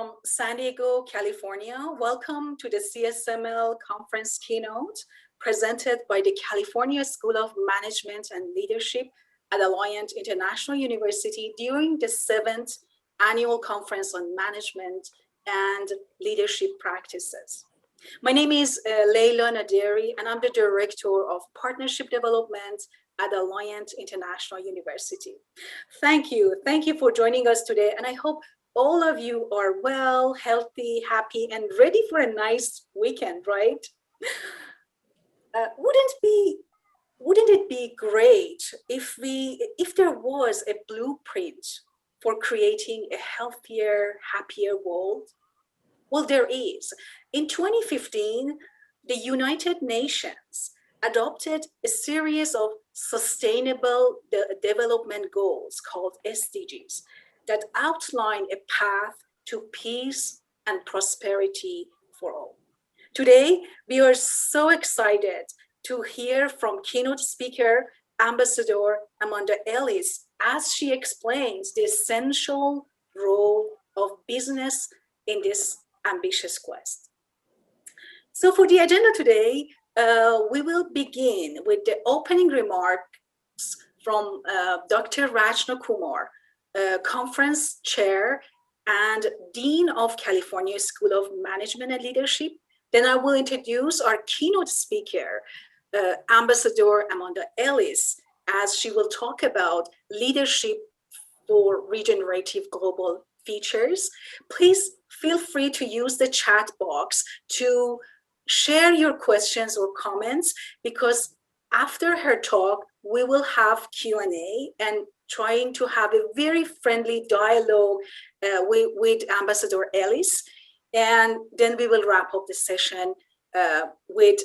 from San Diego, California. Welcome to the CSML conference keynote presented by the California School of Management and Leadership at Alliant International University during the 7th annual conference on management and leadership practices. My name is Leila Naderi, and I'm the Director of Partnership Development at Alliant International University. Thank you for joining us today, and I hope all of you are well, healthy, happy, and ready for a nice weekend, right? Wouldn't it be great if there was a blueprint for creating a healthier, happier world? Well, there is. In 2015, the United Nations adopted a series of sustainable development goals called SDGs that outline a path to peace and prosperity for all. Today, we are so excited to hear from keynote speaker, Ambassador Amanda Ellis, as she explains the essential role of business in this ambitious quest. So for the agenda today, we will begin with the opening remarks from Dr. Rajna Kumar, conference chair and dean of California School of Management and Leadership. Then I will introduce our keynote speaker, Ambassador Amanda Ellis, as she will talk about leadership for regenerative global features. Please feel free to use the chat box to share your questions or comments, because after her talk, we will have Q&A and trying to have a very friendly dialogue with Ambassador Ellis. And then we will wrap up the session with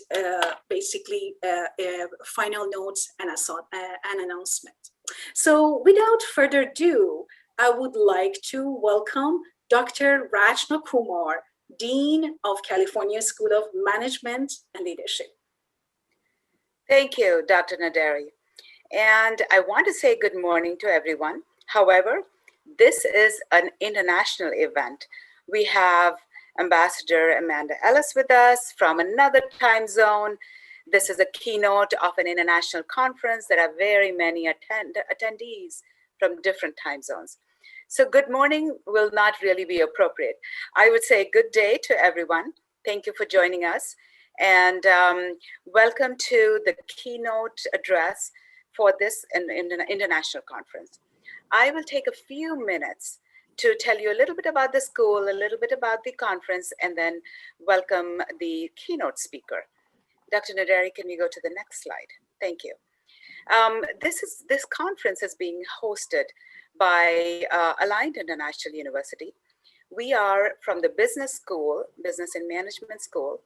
basically final notes and an announcement. So without further ado, I would like to welcome Dr. Rajna Kumar, Dean of California School of Management and Leadership. Thank you, Dr. Naderi. And I want to say good morning to everyone. However, this is an international event. We have Ambassador Amanda Ellis with us from another time zone. This is a keynote of an international conference. There are very many attendees from different time zones. So good morning will not really be appropriate. I would say good day to everyone. Thank you for joining us. And welcome to the keynote address for this international conference. I will take a few minutes to tell you a little bit about the school, a little bit about the conference, and then welcome the keynote speaker. Dr. Naderi, can we go to the next slide? Thank you. This conference is being hosted by Alliant International University. We are from the business school, Business and Management School.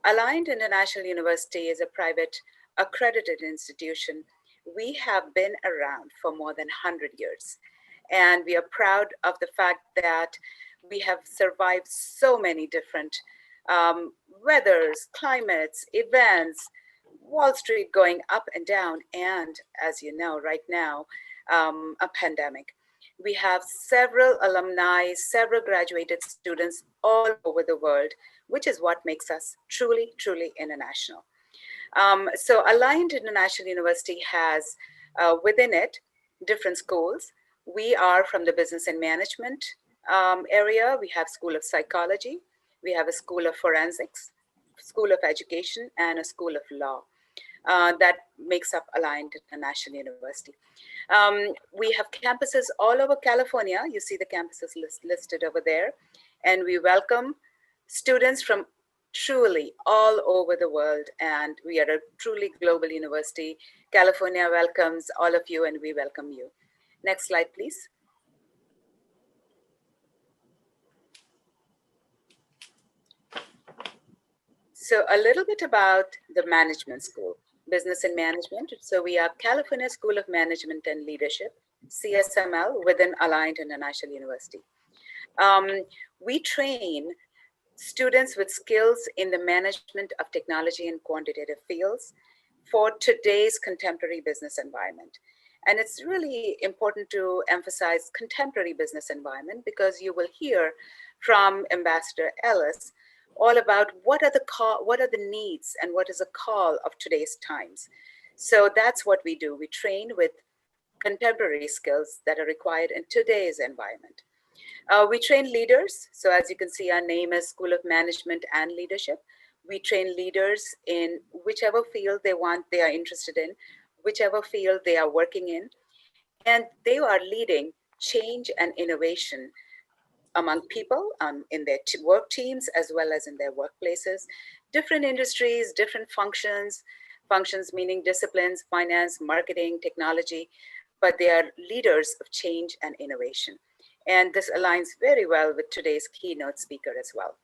Alliant International University is a private accredited institution. We have been around for more than 100 years. And we are proud of the fact that we have survived so many different weathers, climates, events, Wall Street going up and down, and as you know, right now, a pandemic. We have several alumni, several graduated students all over the world, which is what makes us truly, truly international. So Alliant International University has within it different schools. We are from the business and management area. We have School of Psychology. We have a School of Forensics, School of Education, and a School of Law. That makes up Alliant International University. We have campuses all over California. You see the campuses listed over there. And we welcome students from truly all over the world. And we are a truly global university. California welcomes all of you, and we welcome you. Next slide, please. So a little bit about the management school, business and management. So we are California School of Management and Leadership, CSML, within Alliant International University. We train students with skills in the management of technology and quantitative fields for today's contemporary business environment. And it's really important to emphasize contemporary business environment, because you will hear from Ambassador Ellis, all about what are the needs and what is the call of today's times. So that's what we do. We train with contemporary skills that are required in today's environment. We train leaders. So as you can see, our name is School of Management and Leadership. We train leaders in whichever field they are interested in, whichever field they are working in, and they are leading change and innovation among people in their work teams as well as in their workplaces. Different industries, different functions meaning disciplines, finance, marketing, technology, but they are leaders of change and innovation. And this aligns very well with today's keynote speaker as well.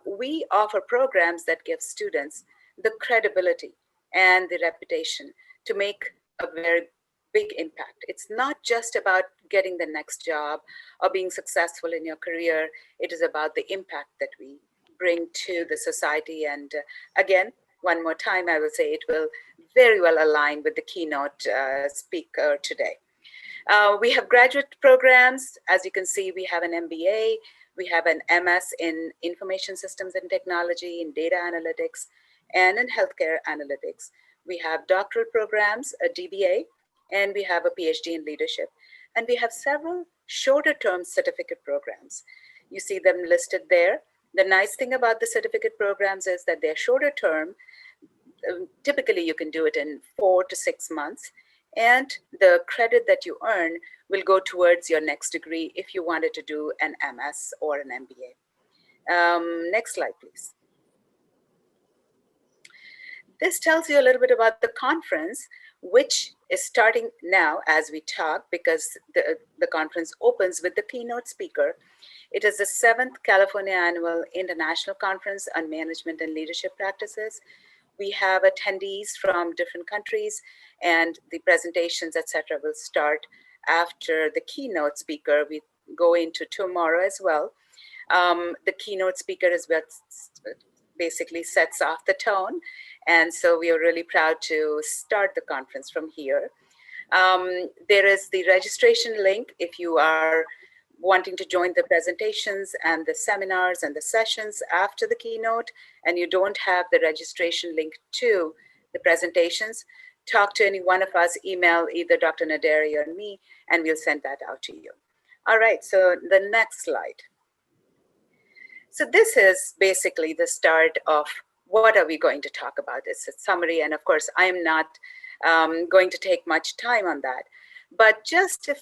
We offer programs that give students the credibility and the reputation to make a very big impact. It's not just about getting the next job or being successful in your career. It is about the impact that we bring to the society. And again, one more time, I will say it will very well align with the keynote speaker today. We have graduate programs. As you can see, we have an MBA, we have an MS in Information Systems and Technology, in Data Analytics, and in Healthcare Analytics. We have doctoral programs, a DBA, and we have a PhD in Leadership. And we have several shorter term certificate programs. You see them listed there. The nice thing about the certificate programs is that they're shorter term. Typically, you can do it in 4 to 6 months. And the credit that you earn will go towards your next degree if you wanted to do an MS or an MBA. Next slide, please. This tells you a little bit about the conference, which is starting now as we talk, because the conference opens with the keynote speaker. It is the 7th California Annual International Conference on Management and Leadership Practices. We have attendees from different countries, and the presentations, etc., will start after the keynote speaker. We go into tomorrow as well. The keynote speaker is what basically sets off the tone. And so we are really proud to start the conference from here. There is the registration link if you are wanting to join the presentations and the seminars and the sessions after the keynote, and you don't have the registration link to the presentations, talk to any one of us, email either Dr. Naderi or me, and we'll send that out to you. All right, so the next slide. So this is basically the start of what are we going to talk about. It's a summary, and of course, I'm not going to take much time on that, but just a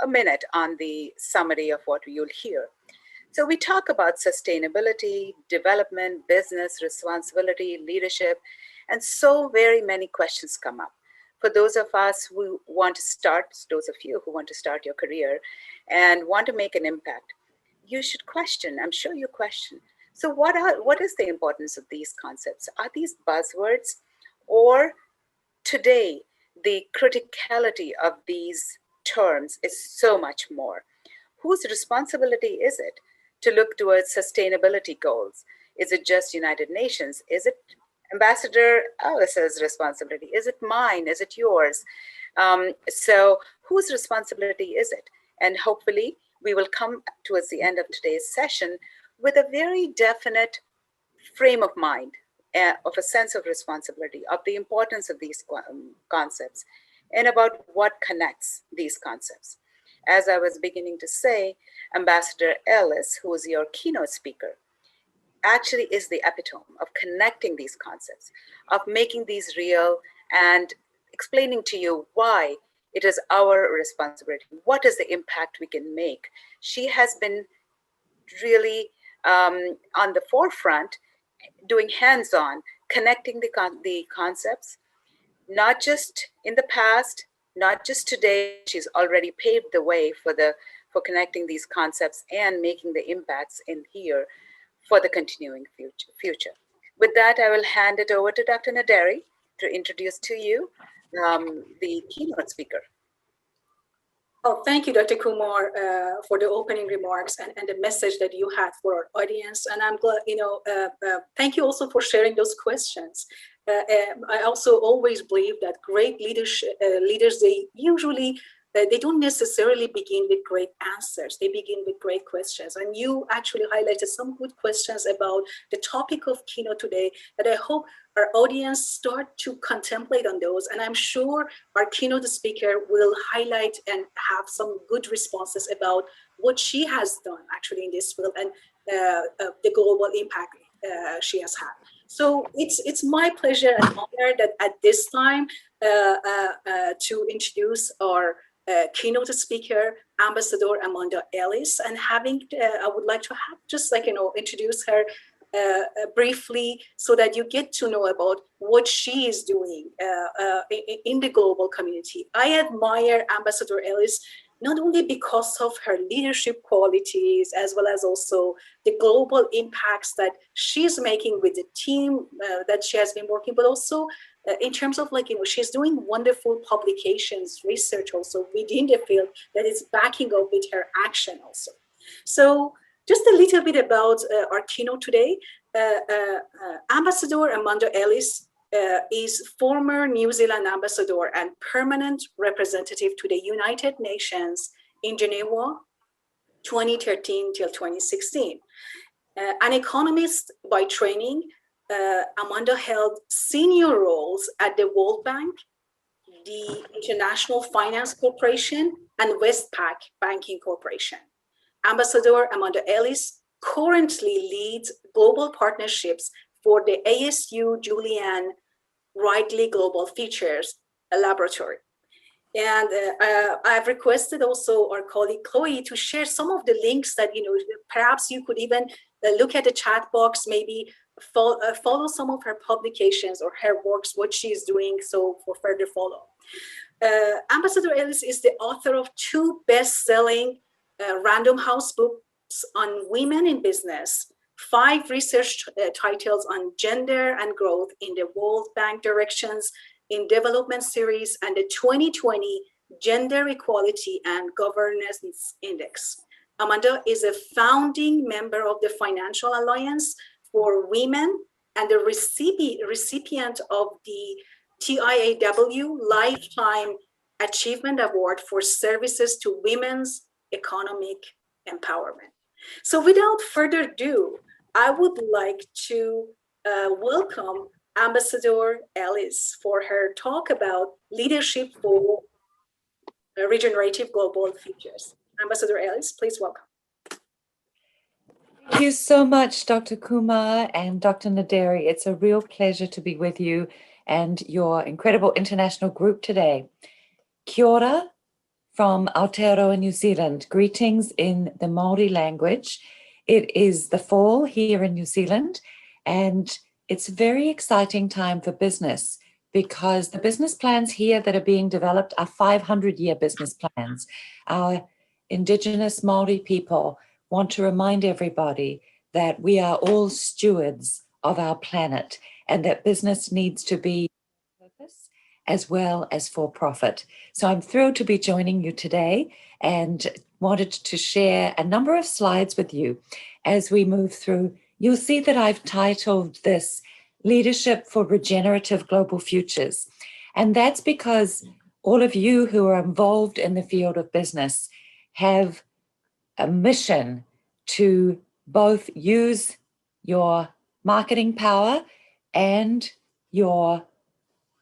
minute on the summary of what you'll hear. So we talk about sustainability, development, business, responsibility, leadership, and so very many questions come up. For those of us who want to start, those of you who want to start your career and want to make an impact, you should question. I'm sure you question. So what is the importance of these concepts? Are these buzzwords, or today the criticality of these terms is so much more? Whose responsibility is it to look towards sustainability goals? Is it just United Nations? Is it Ambassador Ellis's responsibility? Is it mine? Is it yours? So whose responsibility is it? And hopefully we will come towards the end of today's session with a very definite frame of mind, of a sense of responsibility, of the importance of these concepts, and about what connects these concepts. As I was beginning to say, Ambassador Ellis, who is your keynote speaker, actually is the epitome of connecting these concepts, of making these real and explaining to you why it is our responsibility. What is the impact we can make? She has been really on the forefront, doing hands-on, connecting the concepts, not just in the past, not just today. She's already paved the way for connecting these concepts and making the impacts in here for the continuing future. With that, I will hand it over to Dr. Naderi to introduce to you the keynote speaker. Oh, thank you, Dr. Kumar, for the opening remarks and the message that you had for our audience. And I'm glad, thank you also for sharing those questions. I also always believe that great leaders, they usually they don't necessarily begin with great answers. They begin with great questions. And you actually highlighted some good questions about the topic of Keynote today that I hope our audience start to contemplate on those. And I'm sure our keynote speaker will highlight and have some good responses about what she has done actually in this field and the global impact she has had. So it's my pleasure and honor that at this time to introduce our keynote speaker, Ambassador Amanda Ellis, and I would like to have just introduce her briefly so that you get to know about what she is doing in the global community. I admire Ambassador Ellis not only because of her leadership qualities, as well as also the global impacts that she's making with the team that she has been working, but also in terms of she's doing wonderful publications, research also within the field that is backing up with her action also. So just a little bit about our keynote today. Ambassador Amanda Ellis is former New Zealand ambassador and permanent representative to the United Nations in Geneva, 2013 till 2016. An economist by training, Amanda held senior roles at the World Bank, the International Finance Corporation, and Westpac Banking Corporation. Ambassador Amanda Ellis currently leads global partnerships for the ASU Julian Wrigley Global Features Laboratory. And I've requested also our colleague Chloe to share some of the links that, perhaps you could even look at the chat box, maybe follow some of her publications or her works, what she's doing, so for further follow. Ambassador Ellis is the author of 2 best-selling Random House books on women in business, 5 research titles on gender and growth in the World Bank Directions in Development series, and the 2020 Gender Equality and Governance Index. Amanda is a founding member of the Financial Alliance for Women and the recipient of the TIAW Lifetime Achievement Award for services to women's economic empowerment. So without further ado, I would like to welcome Ambassador Ellis for her talk about leadership for regenerative global futures. Ambassador Ellis, please welcome. Thank you so much, Dr. Kumar and Dr. Naderi. It's a real pleasure to be with you and your incredible international group today. Kia ora from Aotearoa, New Zealand. Greetings in the Māori language. It is the fall here in New Zealand, and it's a very exciting time for business because the business plans here that are being developed are 500-year business plans. Our Indigenous Māori people want to remind everybody that we are all stewards of our planet and that business needs to be purpose as well as for profit. So I'm thrilled to be joining you today and wanted to share a number of slides with you as we move through. You'll see that I've titled this Leadership for Regenerative Global Futures. And that's because all of you who are involved in the field of business have a mission to both use your marketing power and your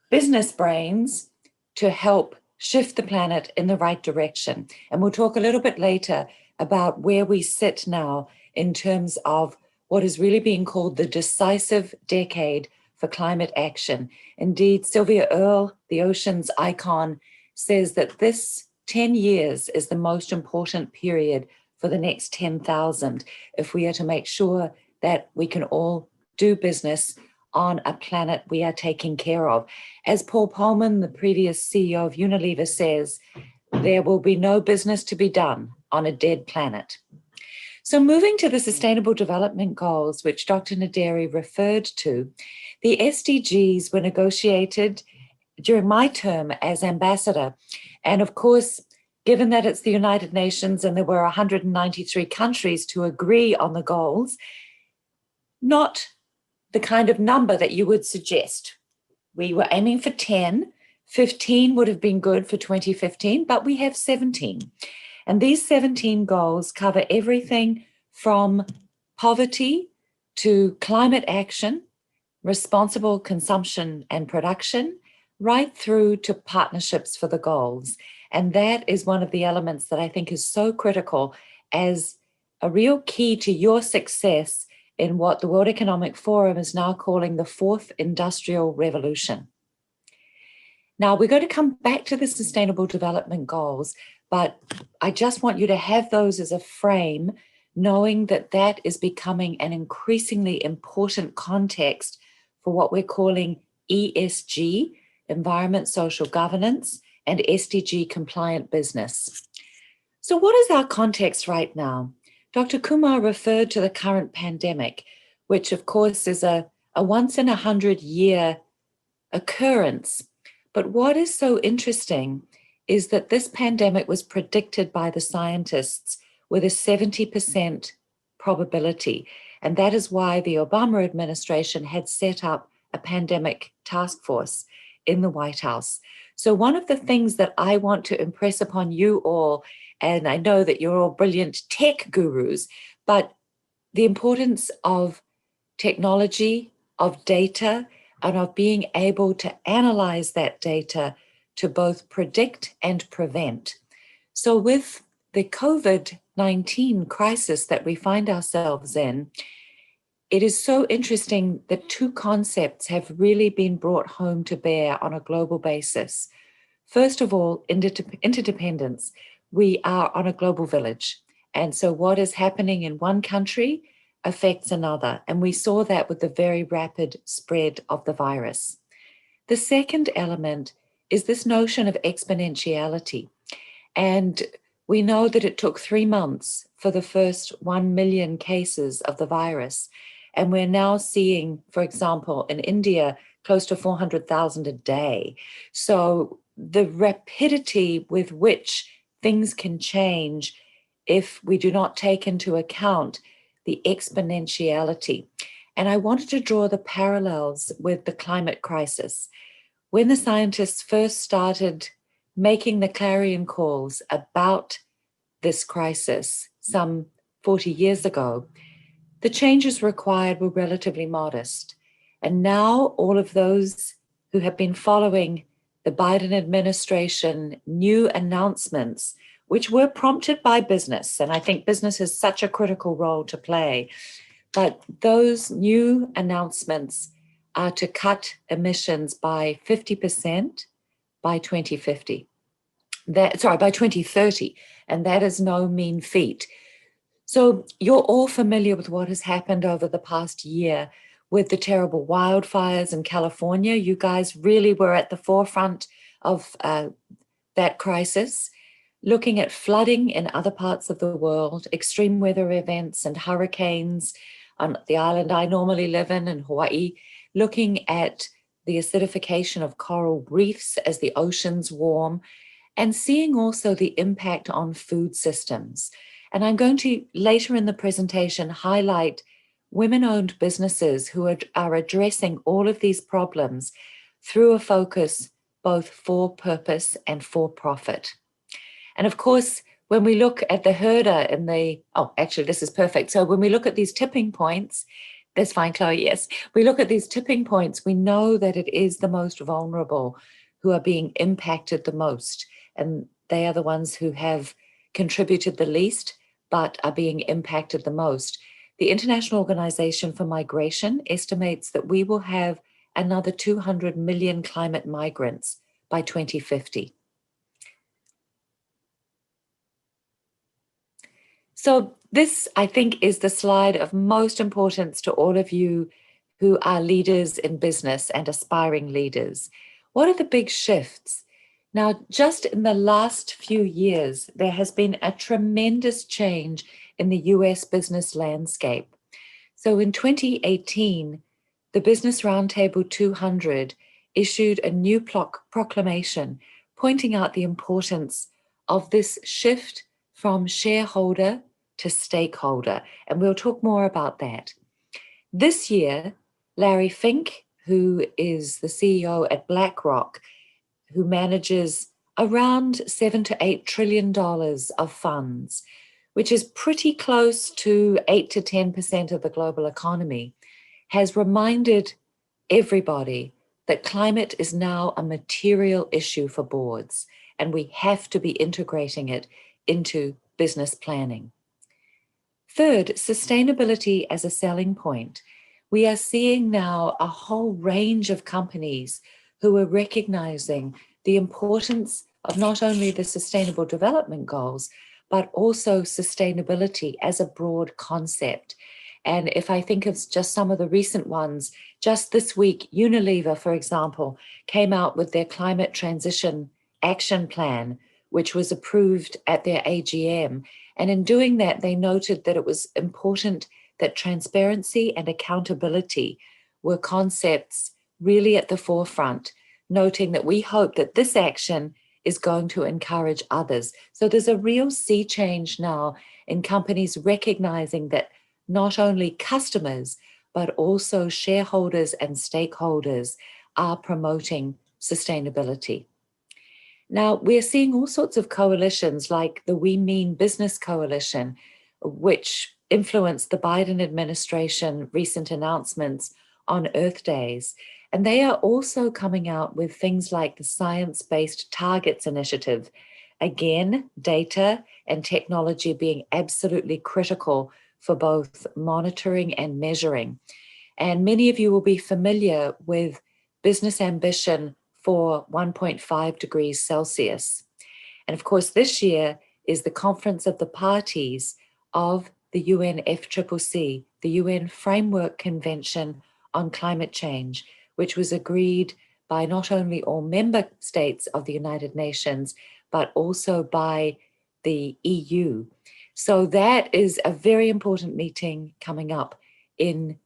business brains to help shift the planet in the right direction. And we'll talk a little bit later about where we sit now in terms of what is really being called the decisive decade for climate action. Indeed, Sylvia Earle, the ocean's icon, says that this 10 years is the most important period for the next 10,000 if we are to make sure that we can all do business on a planet we are taking care of. As Paul Polman, the previous CEO of Unilever, says, there will be no business to be done on a dead planet. So moving to the Sustainable Development Goals, which Dr. Naderi referred to, the SDGs were negotiated during my term as ambassador. And of course, given that it's the United Nations and there were 193 countries to agree on the goals, not the kind of number that you would suggest. We were aiming for 10, 15 would have been good for 2015, but we have 17. And these 17 goals cover everything from poverty to climate action, responsible consumption and production, right through to partnerships for the goals. And that is one of the elements that I think is so critical as a real key to your success in what the World Economic Forum is now calling the fourth industrial revolution. Now, we're going to come back to the Sustainable Development Goals, but I just want you to have those as a frame, knowing that that is becoming an increasingly important context for what we're calling ESG, Environment, Social Governance, and SDG compliant business. So what is our context right now? Dr. Kumar referred to the current pandemic, which of course is a once in 100-year occurrence. But what is so interesting is that this pandemic was predicted by the scientists with a 70% probability. And that is why the Obama administration had set up a pandemic task force in the White House. So one of the things that I want to impress upon you all, and I know that you're all brilliant tech gurus, but the importance of technology, of data, and of being able to analyze that data to both predict and prevent. So with the COVID-19 crisis that we find ourselves in, it is so interesting that two concepts have really been brought home to bear on a global basis. First of all, interdependence. We are on a global village. And so what is happening in one country affects another. And we saw that with the very rapid spread of the virus. The second element is this notion of exponentiality. And we know that it took 3 months for the first 1 million cases of the virus. And we're now seeing, for example, in India, close to 400,000 a day. So the rapidity with which things can change if we do not take into account the exponentiality. And I wanted to draw the parallels with the climate crisis. When the scientists first started making the clarion calls about this crisis some 40 years ago, the changes required were relatively modest. And now all of those who have been following the Biden administration new announcements, which were prompted by business, and I think business has such a critical role to play, but those new announcements are to cut emissions by 50% by 2050. By 2030, and that is no mean feat. So you're all familiar with what has happened over the past year with the terrible wildfires in California. You guys really were at the forefront of that crisis, looking at flooding in other parts of the world, extreme weather events and hurricanes on the island I normally live in Hawaii, looking at the acidification of coral reefs as the oceans warm, and seeing also the impact on food systems. And I'm going to, later in the presentation, highlight women-owned businesses who are addressing all of these problems through a focus both for purpose and for profit. And of course, when we look at the herder in the, this is perfect. So when we look at these tipping points, that's fine, Chloe, yes. We look at these tipping points, we know that it is the most vulnerable who are being impacted the most. And they are the ones who have contributed the least, but are being impacted the most. The International Organization for Migration estimates that we will have another 200 million climate migrants by 2050. So this, I think, is the slide of most importance to all of you who are leaders in business and aspiring leaders. What are the big shifts? Now, just in the last few years, there has been a tremendous change in the US business landscape. So in 2018, the Business Roundtable 200 issued a new proclamation pointing out the importance of this shift from shareholder to stakeholder. And we'll talk more about that. This year, Larry Fink, who is the CEO at BlackRock, who manages around $7 to $8 trillion of funds, which is pretty close to 8 to 10% of the global economy, has reminded everybody that climate is now a material issue for boards, and we have to be integrating it into business planning. Third, sustainability as a selling point. We are seeing now a whole range of companies who are recognizing the importance of not only the Sustainable Development Goals, but also sustainability as a broad concept. And if I think of just some of the recent ones, just this week, Unilever, for example, came out with their climate transition action plan, which was approved at their AGM. And in doing that, they noted that it was important that transparency and accountability were concepts really at the forefront, noting that we hope that this action is going to encourage others. So there's a real sea change now in companies recognizing that not only customers, but also shareholders and stakeholders are promoting sustainability. Now, we're seeing all sorts of coalitions like the We Mean Business Coalition, which influenced the Biden administration recent announcements on Earth Days. And they are also coming out with things like the Science-Based Targets Initiative. Again, data and technology being absolutely critical for both monitoring and measuring. And many of you will be familiar with business ambition for 1.5 degrees Celsius. And of course, this year is the Conference of the Parties of the UNFCCC, the UN Framework Convention on Climate Change, which was agreed by not only all member states of the United Nations, but also by the EU. So that is a very important meeting coming up in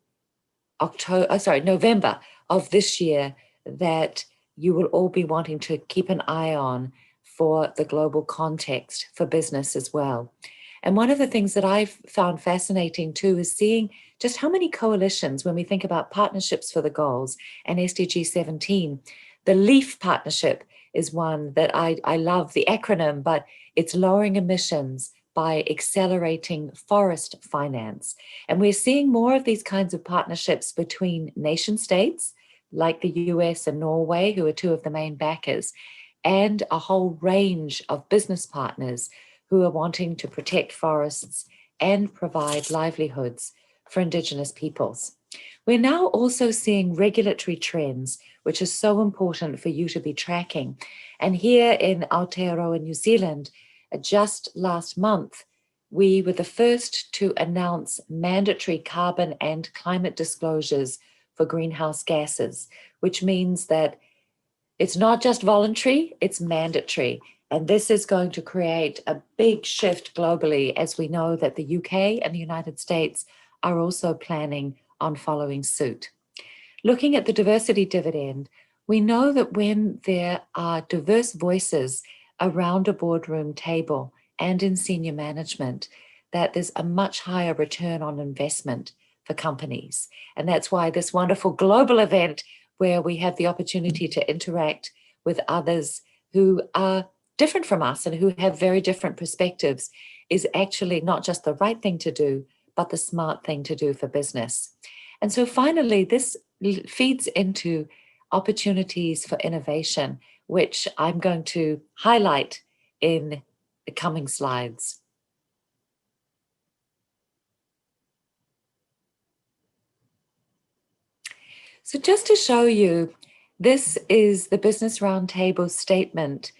November of this year that you will all be wanting to keep an eye on for the global context for business as well. And one of the things that I've found fascinating too is seeing just how many coalitions, when we think about partnerships for the goals and SDG 17, the LEAF partnership is one that I love the acronym, but it's lowering emissions by accelerating forest finance. And we're seeing more of these kinds of partnerships between nation states, like the US and Norway, who are two of the main backers, and a whole range of business partners who are wanting to protect forests and provide livelihoods for Indigenous peoples. We're now also seeing regulatory trends, which is so important for you to be tracking. And here in Aotearoa, New Zealand, just last month, we were the first to announce mandatory carbon and climate disclosures for greenhouse gases, which means that it's not just voluntary, it's mandatory. And this is going to create a big shift globally, as we know that the UK and the United States are also planning on following suit. Looking at the diversity dividend, we know that when there are diverse voices around a boardroom table and in senior management, that there's a much higher return on investment for companies. And that's why this wonderful global event where we have the opportunity to interact with others who are different from us and who have very different perspectives is actually not just the right thing to do, but the smart thing to do for business. And so finally, this feeds into opportunities for innovation, which I'm going to highlight in the coming slides. So just to show you, this is the Business Roundtable statement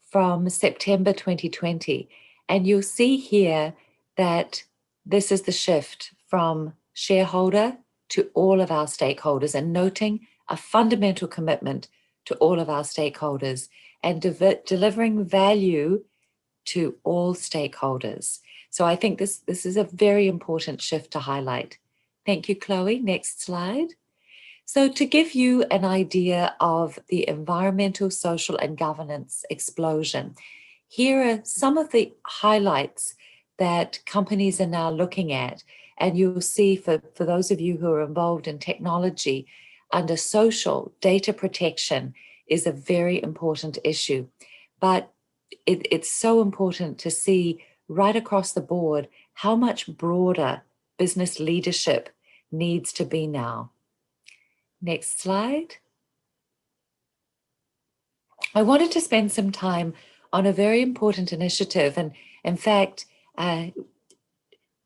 from September 2020. And you'll see here that this is the shift from shareholder to all of our stakeholders, and noting a fundamental commitment to all of our stakeholders and delivering value to all stakeholders. So I think this is a very important shift to highlight. Thank you, Chloe. Next slide. So to give you an idea of the environmental, social, and governance explosion, here are some of the highlights that companies are now looking at. And you'll see for those of you who are involved in technology, under social, data protection is a very important issue. But it's so important to see right across the board how much broader business leadership needs to be now. Next slide. I wanted to spend some time on a very important initiative. And in fact,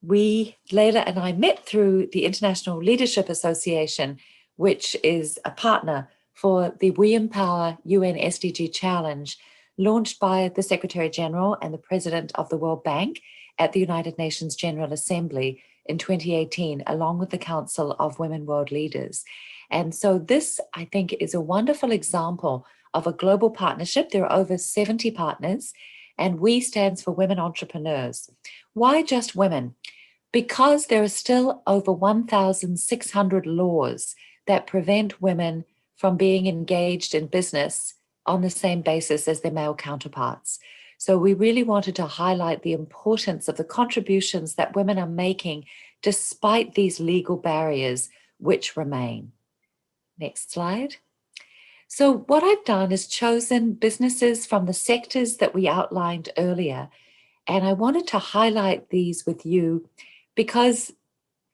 Leila and I met through the International Leadership Association, which is a partner for the We Empower UN SDG Challenge, launched by the Secretary General and the President of the World Bank at the United Nations General Assembly in 2018, along with the Council of Women World Leaders. And so this, I think, is a wonderful example of a global partnership. There are over 70 partners, and WE stands for Women Entrepreneurs. Why just women? Because there are still over 1,600 laws that prevent women from being engaged in business on the same basis as their male counterparts. So we really wanted to highlight the importance of the contributions that women are making despite these legal barriers which remain. Next slide. So what I've done is chosen businesses from the sectors that we outlined earlier, and I wanted to highlight these with you because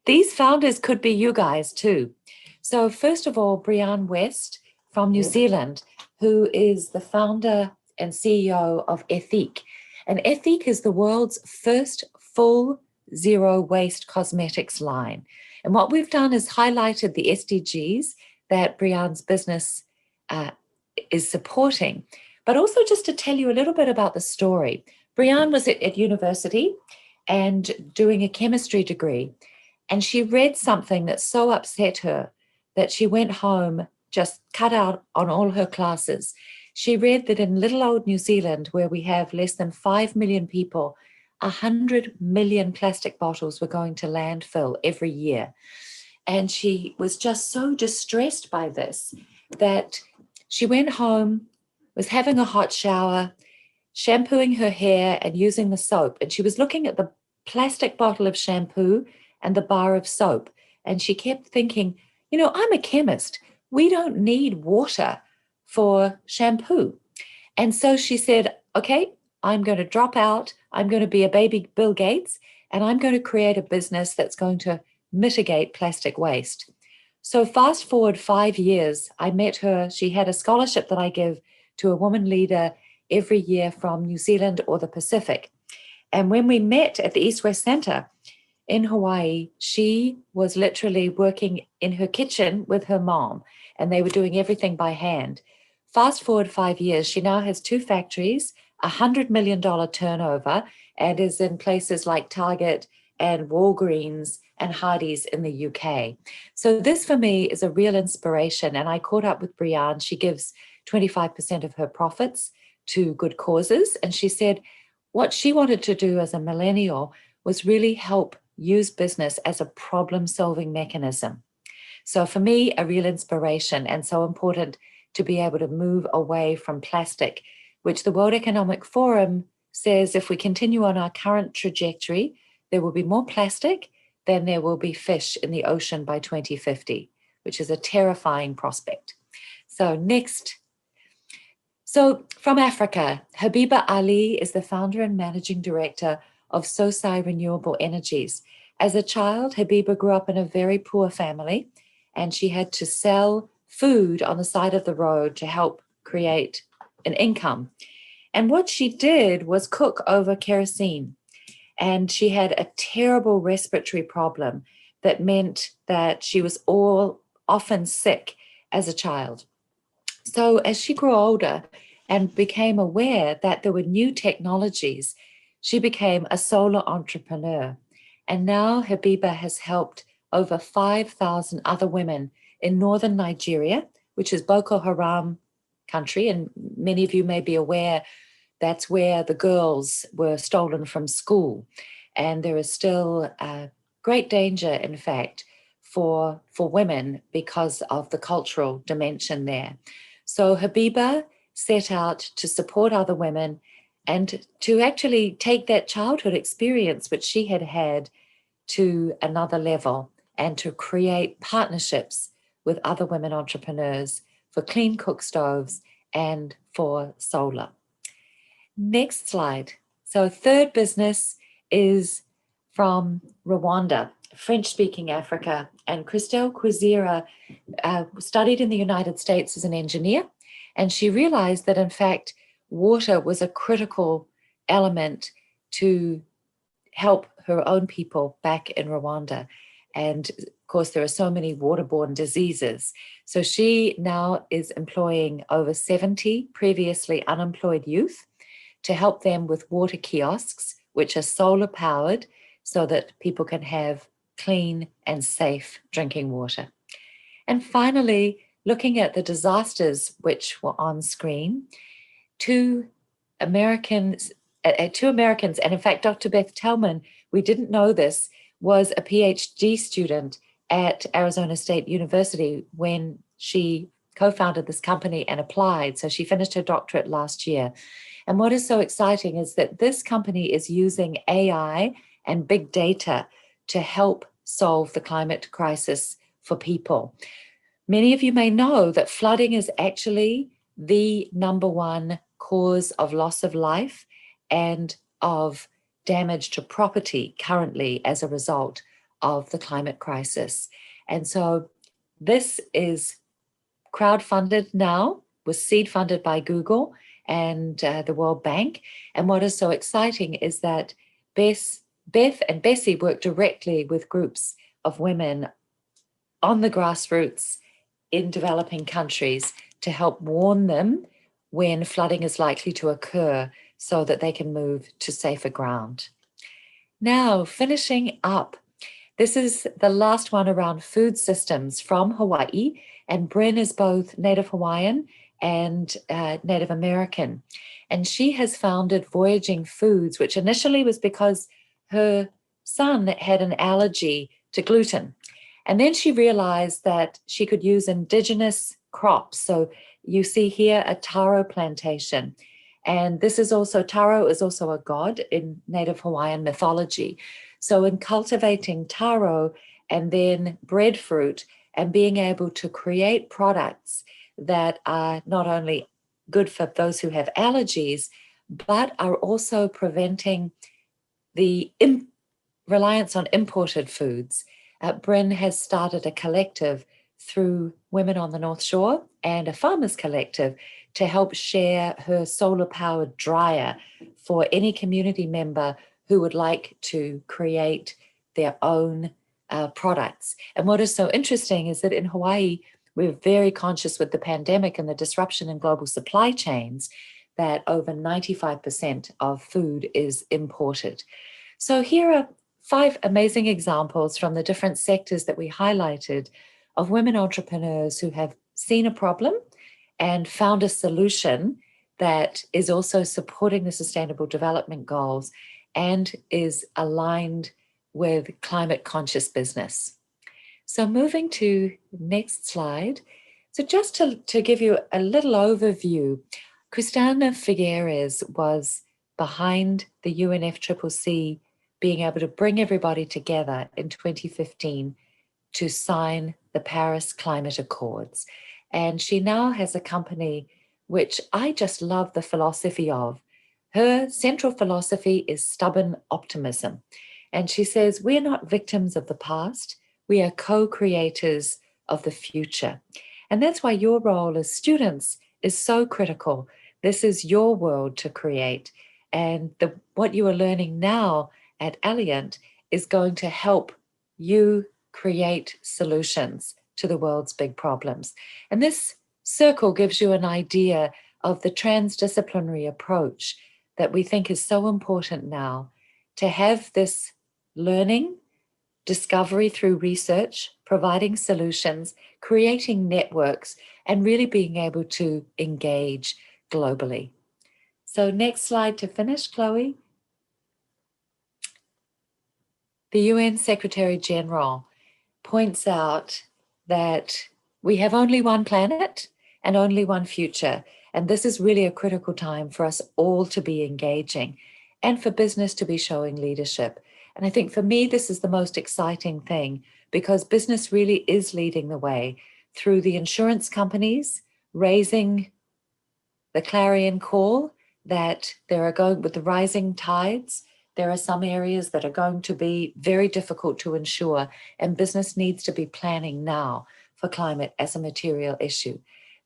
these founders could be you guys too. So first of all, Brianne West from New Zealand, who is the founder and CEO of Ethique. And Ethique is the world's first full zero waste cosmetics line. And what we've done is highlighted the SDGs that Brianne's business is supporting, but also just to tell you a little bit about the story. Brianne was at university and doing a chemistry degree, and she read something that so upset her that she went home, just cut out on all her classes. She read that in little old New Zealand, where we have less than 5 million people, 100 million plastic bottles were going to landfill every year. And she was just so distressed by this that she went home, was having a hot shower, shampooing her hair and using the soap. And she was looking at the plastic bottle of shampoo and the bar of soap. And she kept thinking, you know, I'm a chemist. We don't need water for shampoo. And so she said, okay, I'm going to drop out. I'm going to be a baby Bill Gates, and I'm going to create a business that's going to mitigate plastic waste. So fast forward 5 years, I met her. She had a scholarship that I give to a woman leader every year from New Zealand or the Pacific. And when we met at the East-West Center in Hawaii, she was literally working in her kitchen with her mom, and they were doing everything by hand. Fast forward 5 years, she now has 2 factories, $100 million turnover, and is in places like Target and Walgreens and Hardee's in the UK. So this for me is a real inspiration. And I caught up with Brianne. She gives 25% of her profits to good causes. And she said what she wanted to do as a millennial was really help use business as a problem-solving mechanism. So for me, a real inspiration, and so important to be able to move away from plastic, which the World Economic Forum says if we continue on our current trajectory, there will be more plastic than there will be fish in the ocean by 2050, which is a terrifying prospect. So next. So from Africa, Habiba Ali is the founder and managing director of Sosai Renewable Energies. As a child, Habiba grew up in a very poor family, and she had to sell food on the side of the road to help create an income. And what she did was cook over kerosene. And she had a terrible respiratory problem that meant that she was often sick as a child. So as she grew older and became aware that there were new technologies, she became a solo entrepreneur. And now Habiba has helped over 5,000 other women in northern Nigeria, which is Boko Haram country. And many of you may be aware that's where the girls were stolen from school. And there is still great danger, in fact, for women because of the cultural dimension there. So Habiba set out to support other women and to actually take that childhood experience, which she had had, to another level, and to create partnerships with other women entrepreneurs for clean cook stoves and for solar. Next slide. So third business is from Rwanda, French-speaking Africa, and Christelle Kwizera studied in the United States as an engineer, and she realized that in fact water was a critical element to help her own people back in Rwanda. And of course, there are so many waterborne diseases. So she now is employing over 70 previously unemployed youth to help them with water kiosks, which are solar powered so that people can have clean and safe drinking water. And finally, looking at the disasters which were on screen, two Americans, and in fact, Dr. Beth Tellman, we didn't know this, was a PhD student at Arizona State University when she co-founded this company and applied. So she finished her doctorate last year. And what is so exciting is that this company is using AI and big data to help solve the climate crisis for people. Many of you may know that flooding is actually the #1 cause of loss of life and of damage to property currently as a result of the climate crisis. And so this is crowdfunded now, was seed funded by Google and the World Bank. And what is so exciting is that Beth and Bessie work directly with groups of women on the grassroots in developing countries to help warn them when flooding is likely to occur so that they can move to safer ground. Now, finishing up, this is the last one around food systems from Hawaii, and Bryn is both Native Hawaiian and Native American. And she has founded Voyaging Foods, which initially was because her son had an allergy to gluten. And then she realized that she could use indigenous crops. So you see here a taro plantation. And this is also, taro is also a god in Native Hawaiian mythology. So in cultivating taro and then breadfruit and being able to create products that are not only good for those who have allergies, but are also preventing the reliance on imported foods. Bryn has started a collective through Women on the North Shore and a farmers collective to help share her solar-powered dryer for any community member who would like to create their own products. And what is so interesting is that in Hawaii, we're very conscious with the pandemic and the disruption in global supply chains that over 95% of food is imported. So here are 5 amazing examples from the different sectors that we highlighted of women entrepreneurs who have seen a problem and found a solution that is also supporting the Sustainable Development Goals and is aligned with climate conscious business. So moving to the next slide. So just to give you a little overview, Christina Figueres was behind the UNFCCC being able to bring everybody together in 2015 to sign the Paris Climate Accords. And she now has a company which I just love the philosophy of. Her central philosophy is stubborn optimism. And she says, we're not victims of the past, we are co-creators of the future. And that's why your role as students is so critical. This is your world to create. And what you are learning now at Alliant is going to help you create solutions to the world's big problems. And this circle gives you an idea of the transdisciplinary approach that we think is so important now, to have this learning, discovery through research, providing solutions, creating networks, and really being able to engage globally. So next slide to finish, Chloe. The UN Secretary General points out that we have only one planet and only one future. And this is really a critical time for us all to be engaging and for business to be showing leadership. And I think for me, this is the most exciting thing because business really is leading the way through the insurance companies raising the clarion call that there are going with the rising tides. There are some areas that are going to be very difficult to ensure, and business needs to be planning now for climate as a material issue.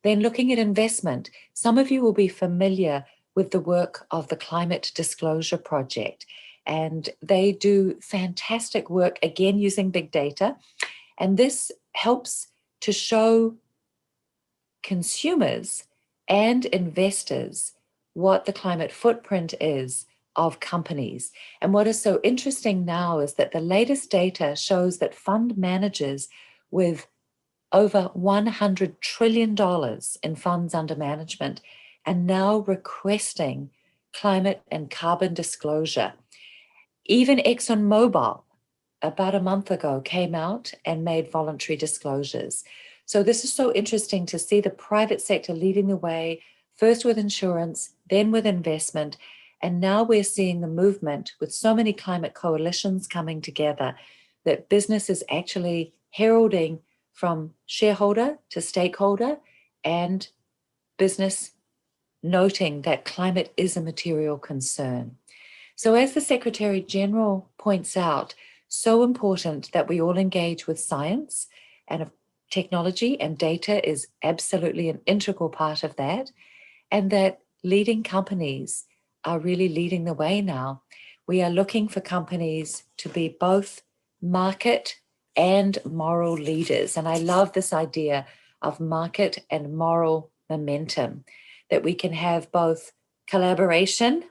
Then looking at investment, some of you will be familiar with the work of the Climate Disclosure Project, and they do fantastic work, again, using big data. And this helps to show consumers and investors what the climate footprint is of companies. And what is so interesting now is that the latest data shows that fund managers with over $100 trillion in funds under management are now requesting climate and carbon disclosure. Even ExxonMobil, about a month ago, came out and made voluntary disclosures. So this is so interesting to see the private sector leading the way, first with insurance, then with investment. And now we're seeing the movement with so many climate coalitions coming together that business is actually heralding from shareholder to stakeholder, and business noting that climate is a material concern. So as the Secretary General points out, so important that we all engage with science, and technology and data is absolutely an integral part of that, and that leading companies are really leading the way now. We are looking for companies to be both market and moral leaders. And I love this idea of market and moral momentum, that we can have both collaboration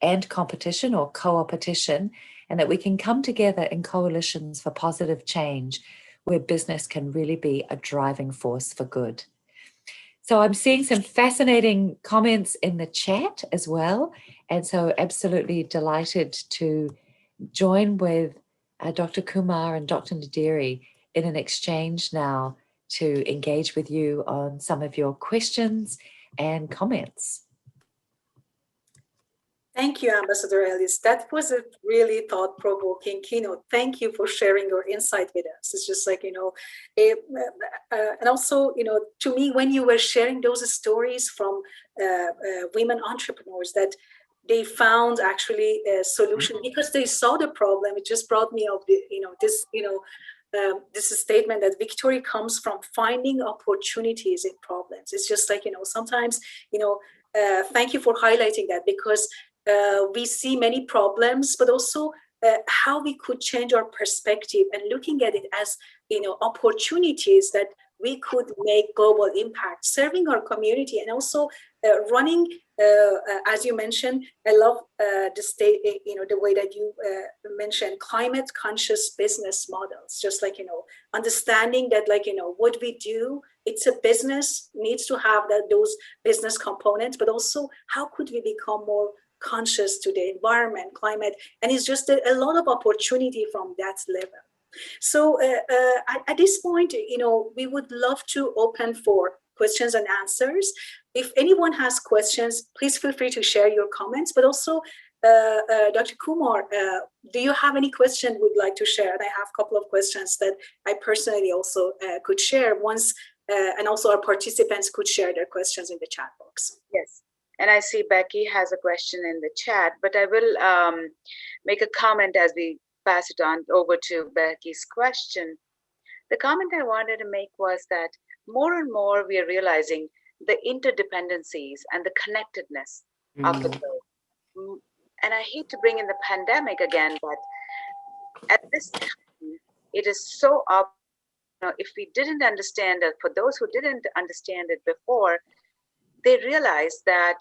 and competition or co-opetition, and that we can come together in coalitions for positive change where business can really be a driving force for good. So I'm seeing some fascinating comments in the chat as well. And so absolutely delighted to join with Dr. Kumar and Dr. Naderi in an exchange now to engage with you on some of your questions and comments. Thank you, Ambassador Ellis. That was a really thought-provoking keynote. Thank you for sharing your insight with us. It's just like, and also, to me, when you were sharing those stories from women entrepreneurs that they found actually a solution because they saw the problem, it just brought me up this statement that victory comes from finding opportunities in problems. It's just like, sometimes, thank you for highlighting that, because we see many problems, but also how we could change our perspective and looking at it as, opportunities that we could make global impact, serving our community, and also running, as you mentioned. I love the way that you mentioned climate conscious business models, just like, understanding that, like, what we do, it's a business, needs to have those business components, but also how could we become more conscious to the environment, climate, and it's just a lot of opportunity from that level. So at this point, we would love to open for questions and answers. If anyone has questions, please feel free to share your comments, but also Dr. Kumar, do you have any question would like to share? And I have a couple of questions that I personally also could share once, and also our participants could share their questions in the chat box. Yes. And I see Becky has a question in the chat, but I will make a comment as we pass it on over to Becky's question. The comment I wanted to make was that more and more we are realizing the interdependencies and the connectedness of the globe. And I hate to bring in the pandemic again, but at this time, it is so obvious. If we didn't understand it, for those who didn't understand it before, they realize that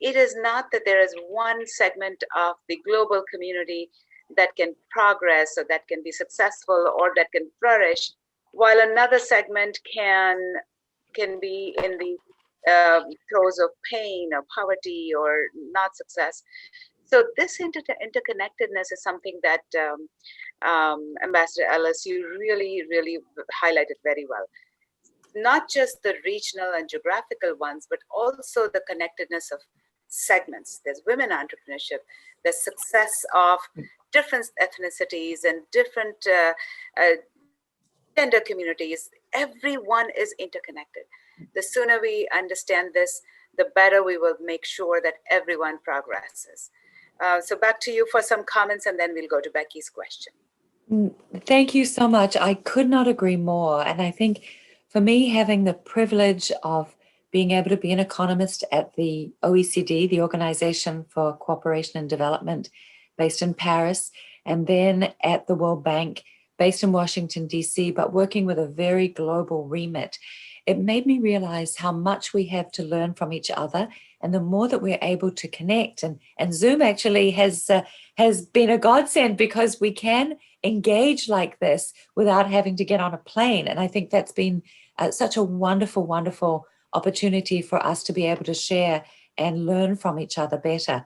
it is not that there is one segment of the global community that can progress or that can be successful or that can flourish, while another segment can be in the throes of pain or poverty or not success. So this interconnectedness is something that Ambassador Ellis, you really, really highlighted very well. Not just the regional and geographical ones, but also the connectedness of segments. There's women entrepreneurship, there's success of different ethnicities and different gender communities. Everyone is interconnected. The sooner we understand this, the better we will make sure that everyone progresses. So back to you for some comments, and then we'll go to Becky's question. Thank you so much. I could not agree more. And I think for me, having the privilege of being able to be an economist at the OECD, the Organization for Cooperation and Development, based in Paris, and then at the World Bank, based in Washington, D.C., but working with a very global remit, it made me realize how much we have to learn from each other. And the more that we're able to connect, and Zoom actually has been a godsend, because we can engage like this without having to get on a plane. And I think that's been such a wonderful, wonderful opportunity for us to be able to share and learn from each other better.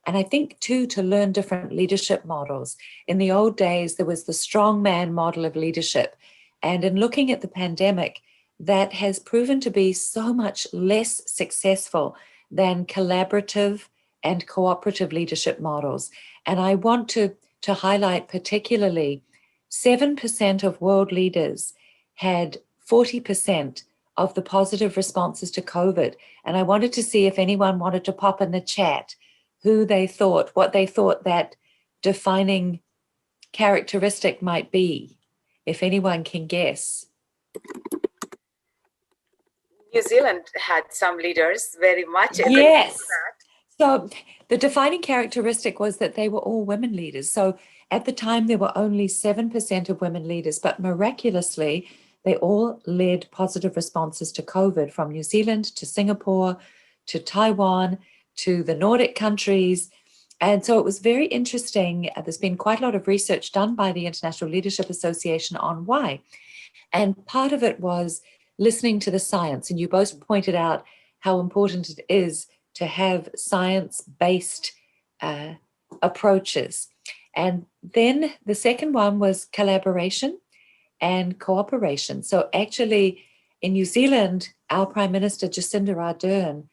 And I think, too, to learn different leadership models. In the old days, there was the strongman model of leadership. And in looking at the pandemic, that has proven to be so much less successful than collaborative and cooperative leadership models. And I want to highlight particularly 7% of world leaders had 40% of the positive responses to COVID. And I wanted to see if anyone wanted to pop in the chat what they thought that defining characteristic might be, if anyone can guess. New Zealand had some leaders very much. Yes. So the defining characteristic was that they were all women leaders. So at the time, there were only 7% of women leaders, but miraculously, they all led positive responses to COVID, from New Zealand to Singapore to Taiwan to the Nordic countries. And so it was very interesting. There's been quite a lot of research done by the International Leadership Association on why. And part of it was listening to the science. And you both pointed out how important it is to have science-based approaches. And then the second one was collaboration and cooperation. So actually, in New Zealand, our Prime Minister, Jacinda Ardern,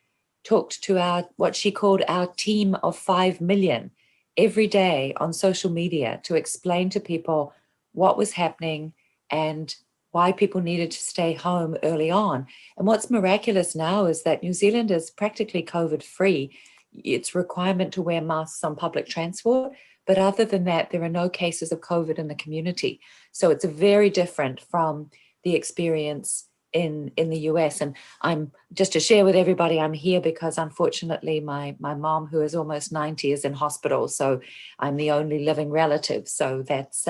talked to what she called our team of 5 million every day on social media to explain to people what was happening and why people needed to stay home early on. And what's miraculous now is that New Zealand is practically COVID-free. It's requirement to wear masks on public transport, but other than that, there are no cases of COVID in the community. So it's very different from the experience in the US. And I'm just to share with everybody, I'm here because unfortunately my mom, who is almost 90, is in hospital. So I'm the only living relative. So that's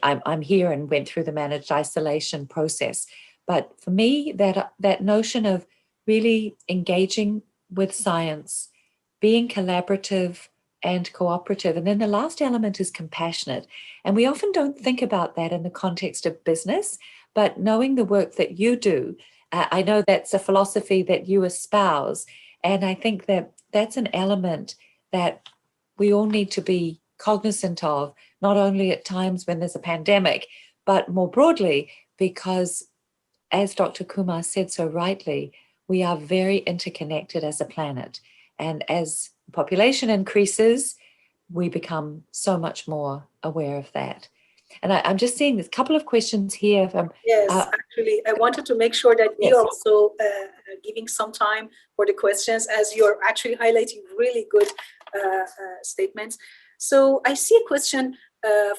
I'm here and went through the managed isolation process. But for me, that notion of really engaging with science, being collaborative and cooperative. And then the last element is compassionate. And we often don't think about that in the context of business, but knowing the work that you do, I know that's a philosophy that you espouse. And I think that that's an element that we all need to be cognizant of, not only at times when there's a pandemic, but more broadly, because as Dr. Kumar said so rightly, we are very interconnected as a planet. And as population increases, we become so much more aware of that. And I'm just seeing there's a couple of questions here. Yes, actually, I wanted to make sure that yes. you're also giving some time for the questions, as you're actually highlighting really good statements. So I see a question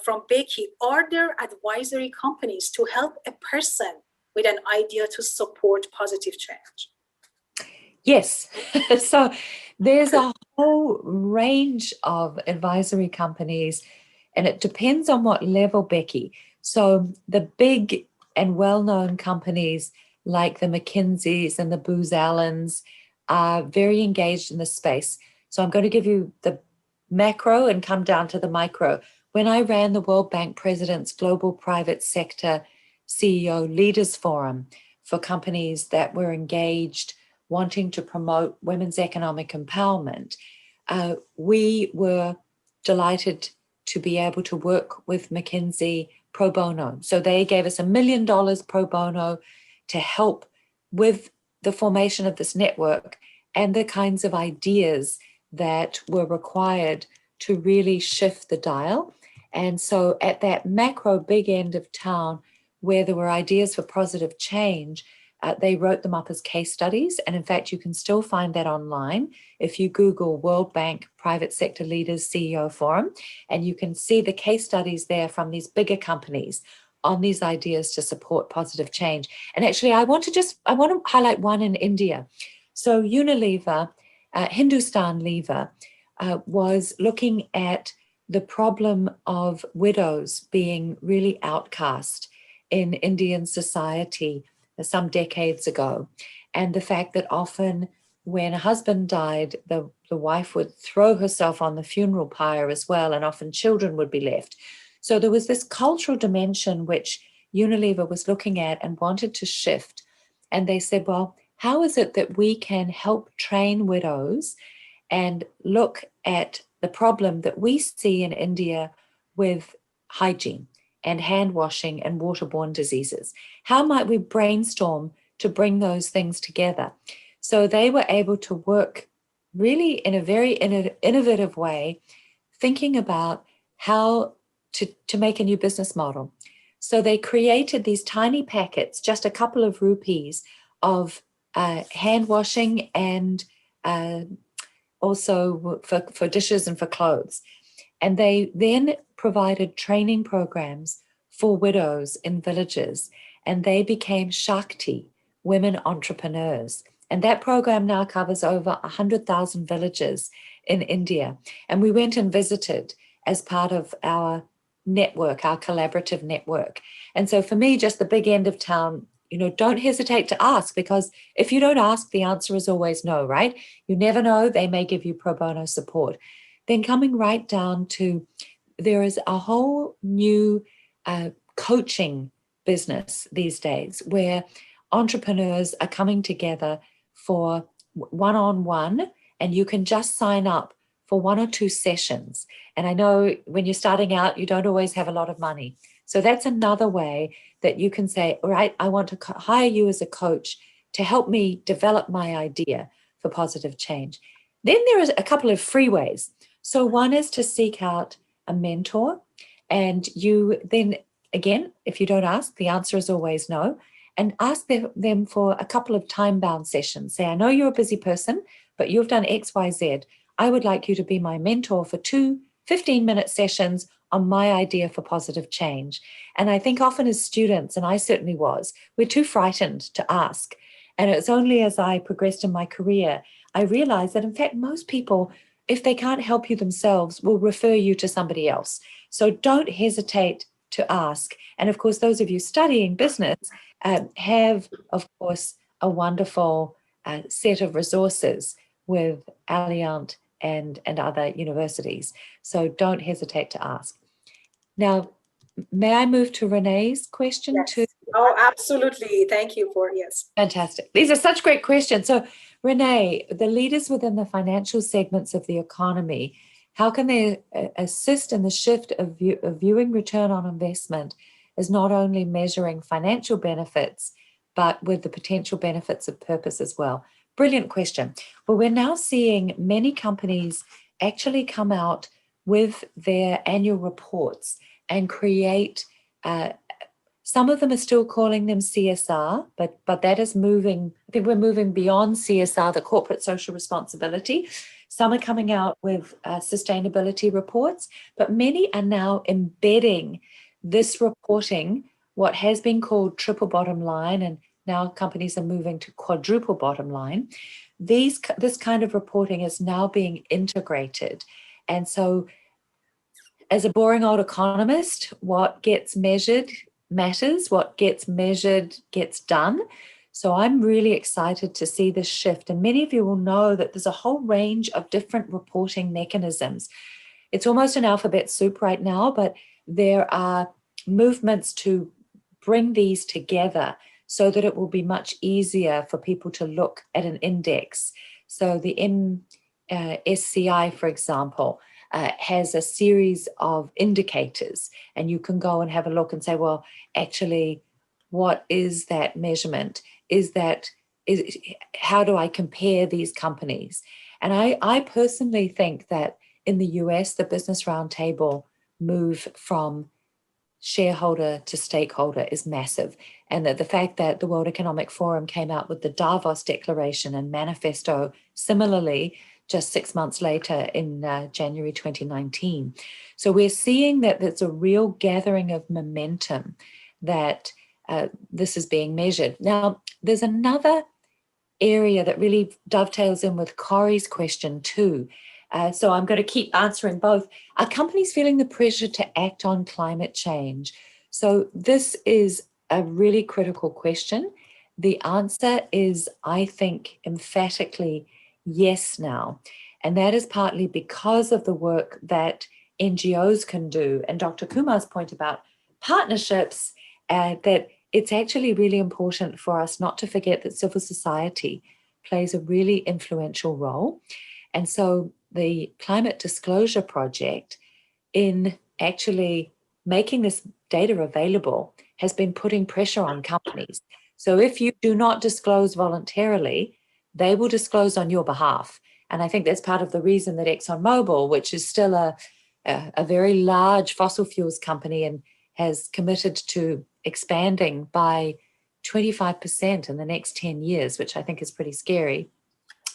from Becky. Are there advisory companies to help a person with an idea to support positive change? Yes. So there's a whole range of advisory companies, and it depends on what level, Becky. So the big and well-known companies like the McKinseys and the Booz Allens are very engaged in this space. So I'm going to give you the macro and come down to the micro. When I ran the World Bank President's Global Private Sector CEO Leaders Forum for companies that were engaged wanting to promote women's economic empowerment, we were delighted to be able to work with McKinsey pro bono. So they gave us $1 million pro bono to help with the formation of this network and the kinds of ideas that were required to really shift the dial. And so at that macro big end of town, where there were ideas for positive change, They wrote them up as case studies. And in fact, you can still find that online if you Google World Bank Private Sector Leaders CEO Forum, and you can see the case studies there from these bigger companies on these ideas to support positive change. And actually, I want to highlight one in India. So Unilever, Hindustan Lever, was looking at the problem of widows being really outcast in Indian society some decades ago, and the fact that often when a husband died, the wife would throw herself on the funeral pyre as well, and often children would be left. So there was this cultural dimension which Unilever was looking at and wanted to shift. And they said, well, how is it that we can help train widows and look at the problem that we see in India with hygiene and hand washing and waterborne diseases? How might we brainstorm to bring those things together? So they were able to work really in a very innovative way, thinking about how to make a new business model. So they created these tiny packets, just a couple of rupees, of hand washing and also for dishes and for clothes. And they then provided training programs for widows in villages, and they became Shakti, women entrepreneurs. And that program now covers over 100,000 villages in India. And we went and visited as part of our network, our collaborative network. And so for me, just the big end of town, don't hesitate to ask, because if you don't ask, the answer is always no, right? You never know, they may give you pro bono support. Then coming right down to, there is a whole new coaching business these days where entrepreneurs are coming together for one-on-one, and you can just sign up for 1 or 2 sessions. And I know when you're starting out, you don't always have a lot of money. So that's another way that you can say, all right, I want to hire you as a coach to help me develop my idea for positive change. Then there is a couple of free ways. So one is to seek out a mentor, and you then, again, if you don't ask, the answer is always no, and ask them for a couple of time-bound sessions. Say, I know you're a busy person, but you've done X, Y, Z. I would like you to be my mentor for 2 15-minute sessions on my idea for positive change. And I think often as students, and I certainly was, we're too frightened to ask. And it's only as I progressed in my career, I realized that in fact, most people, if they can't help you themselves, will refer you to somebody else. So don't hesitate to ask. And of course, those of you studying business have, of course, a wonderful set of resources with Alliant and other universities. So don't hesitate to ask. Now, may I move to Renee's question? Yes. Oh, absolutely. Thank you for, yes. Fantastic. These are such great questions. So Renee, the leaders within the financial segments of the economy, how can they assist in the shift of viewing return on investment as not only measuring financial benefits, but with the potential benefits of purpose as well? Brilliant question. Well, we're now seeing many companies actually come out with their annual reports and create, some of them are still calling them CSR, but that is moving, I think we're moving beyond CSR, the corporate social responsibility. Some are coming out with sustainability reports, but many are now embedding this reporting, what has been called triple bottom line, and now companies are moving to quadruple bottom line. This kind of reporting is now being integrated. And so as a boring old economist, what gets measured matters, what gets measured gets done. So I'm really excited to see this shift. And many of you will know that there's a whole range of different reporting mechanisms. It's almost an alphabet soup right now, but there are movements to bring these together so that it will be much easier for people to look at an index. So the MSCI, for example, has a series of indicators, and you can go and have a look and say, well, actually, what is that measurement? How do I compare these companies? And I personally think that in the US, the Business Roundtable move from shareholder to stakeholder is massive. And that the fact that the World Economic Forum came out with the Davos Declaration and Manifesto similarly just 6 months later in January 2019. So we're seeing that there's a real gathering of momentum that this is being measured. Now, there's another area that really dovetails in with Corey's question too. So I'm going to keep answering both. Are companies feeling the pressure to act on climate change? So this is a really critical question. The answer is, I think, emphatically yes now. And that is partly because of the work that NGOs can do. And Dr. Kumar's point about partnerships, that it's actually really important for us not to forget that civil society plays a really influential role. And so the Climate Disclosure Project, in actually making this data available, has been putting pressure on companies. So if you do not disclose voluntarily, they will disclose on your behalf. And I think that's part of the reason that ExxonMobil, which is still a very large fossil fuels company and has committed to expanding by 25% in the next 10 years, which I think is pretty scary,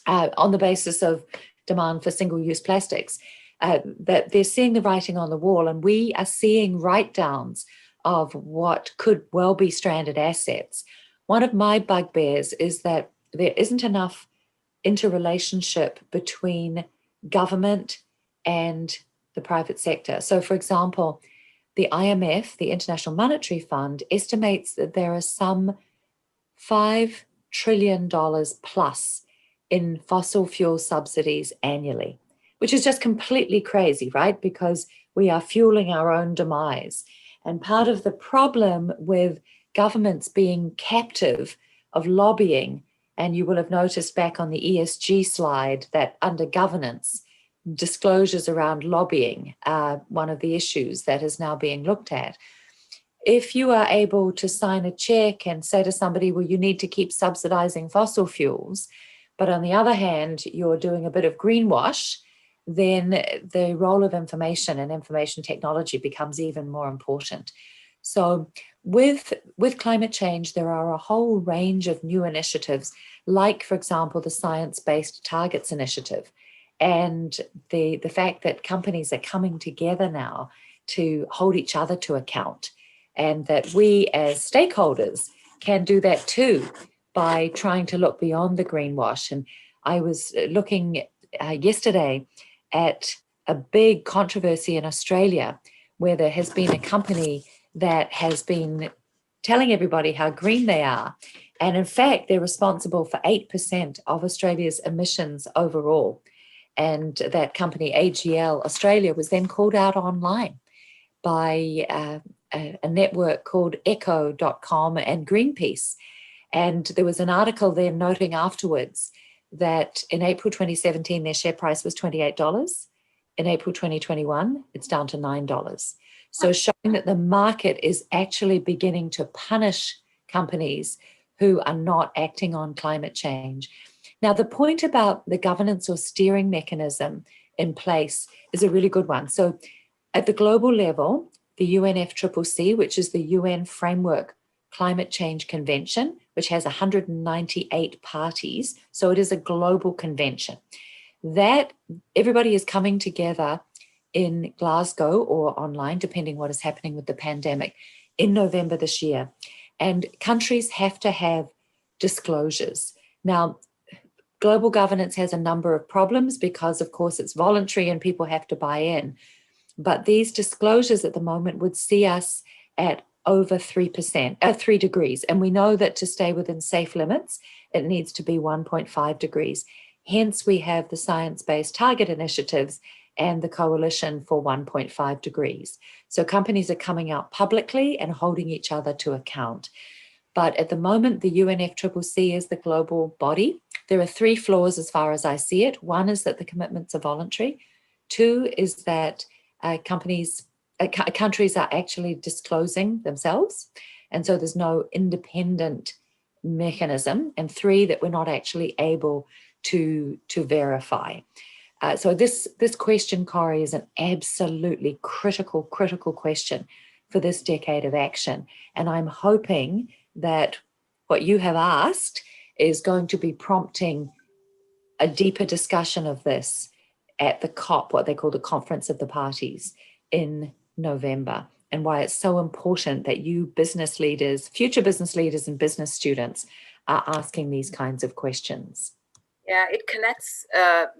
on the basis of demand for single-use plastics, that they're seeing the writing on the wall, and we are seeing write-downs of what could well be stranded assets. One of my bugbears is that there isn't enough interrelationship between government and the private sector. So, for example, the IMF, the International Monetary Fund, estimates that there are some $5 trillion plus in fossil fuel subsidies annually, which is just completely crazy, right? Because we are fueling our own demise. And part of the problem with governments being captive of lobbying, and you will have noticed back on the ESG slide that under governance, disclosures around lobbying are one of the issues that is now being looked at. If you are able to sign a check and say to somebody, well, you need to keep subsidizing fossil fuels, but on the other hand, you're doing a bit of greenwash, then the role of information and information technology becomes even more important. So with climate change, there are a whole range of new initiatives, like, for example, the Science-Based Targets Initiative, and the fact that companies are coming together now to hold each other to account, and that we as stakeholders can do that too by trying to look beyond the greenwash. And I was looking yesterday at a big controversy in Australia where there has been a company that has been telling everybody how green they are. And in fact, they're responsible for 8% of Australia's emissions overall. And that company, AGL Australia, was then called out online by a network called echo.com and Greenpeace. And there was an article then noting afterwards that in April 2017, their share price was $28. In April 2021, it's down to $9. So showing that the market is actually beginning to punish companies who are not acting on climate change. Now, the point about the governance or steering mechanism in place is a really good one. So at the global level, the UNFCCC, which is the UN Framework Climate Change Convention, which has 198 parties, so it is a global convention, that everybody is coming together in Glasgow or online, depending what is happening with the pandemic, in November this year. And countries have to have disclosures. Now, global governance has a number of problems because, of course, it's voluntary and people have to buy in. But these disclosures at the moment would see us at over 3 degrees. And we know that to stay within safe limits, it needs to be 1.5 degrees. Hence, we have the Science-Based Target Initiatives and the Coalition for 1.5 degrees. So companies are coming out publicly and holding each other to account. But at the moment, the UNFCCC is the global body. There are 3 flaws as far as I see it. One is that the commitments are voluntary. 2 is that countries are actually disclosing themselves. And so there's no independent mechanism. And 3, that we're not actually able to verify. So this question, Corey, is an absolutely critical question for this decade of action. And I'm hoping that what you have asked is going to be prompting a deeper discussion of this at the COP, what they call the Conference of the Parties, in November, and why it's so important that you business leaders, future business leaders and business students are asking these kinds of questions. Yeah, it connects